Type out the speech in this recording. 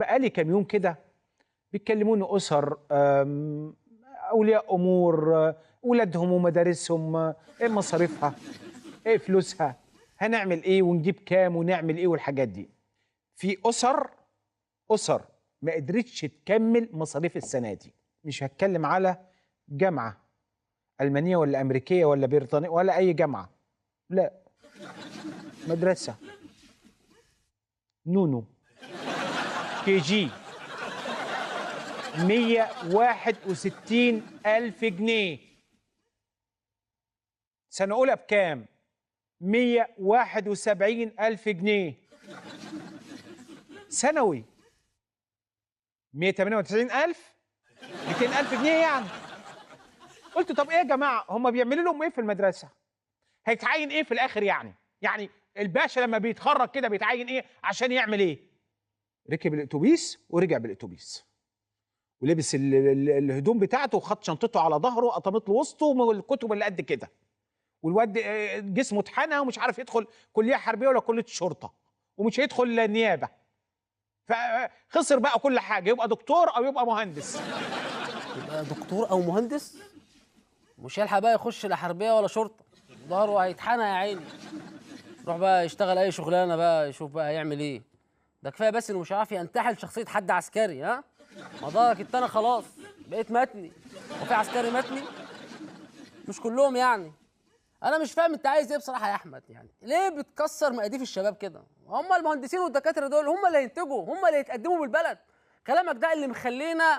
بقالي كام يوم كده بيكلموني أسر أولياء أمور ولادهم ومدارسهم إيه مصاريفها إيه فلوسها هنعمل إيه ونجيب كام ونعمل إيه والحاجات دي. في أسر ما قدرتش تكمل مصاريف السنة دي. مش هتكلم على جامعة ألمانية ولا أمريكية ولا بريطانية ولا أي جامعة، لا، مدرسة نونو كي جي 161,000 جنيه. سنة أولى بكام؟ 171,000 جنيه. ثانوي 198,000، 200,000 جنيه يعني. قلت طب إيه يا جماعة، هم بيعملوا لهم إيه في المدرسة؟ هيتعين إيه في الآخر يعني؟ يعني الباشا لما بيتخرج كده بيتعين إيه عشان يعمل إيه؟ ركب الأتوبيس ورجع بالأتوبيس، ولبس الهدوم بتاعته وخد شنطته على ظهره وقطمت له وسطه والكتب اللي قد كده، والواد جسمه اتحنى ومش عارف يدخل كليه حربيه ولا كليه شرطه، ومش هيدخل نيابه، فخسر بقى كل حاجه، يبقى دكتور او يبقى مهندس. يبقى دكتور او مهندس، مش هيلحق بقى يخش لا حربيه ولا شرطه، ظهره هيتحنى يا عيني. يروح بقى يشتغل اي شغلانه بقى، يشوف بقى هيعمل ايه. ده كفايه بس انه مش عارف ينتحل شخصيه حد عسكري. ها، ما ظهرك التاني خلاص بقيت متني. وفي عسكري متني؟ مش كلهم يعني. انا مش فاهم انت عايز ايه بصراحه يا احمد، يعني ليه بتكسر مقاديف الشباب كده؟ هم المهندسين والدكاتره دول هم اللي هينتجوا، هم اللي يتقدموا بالبلد. كلامك ده اللي مخلينا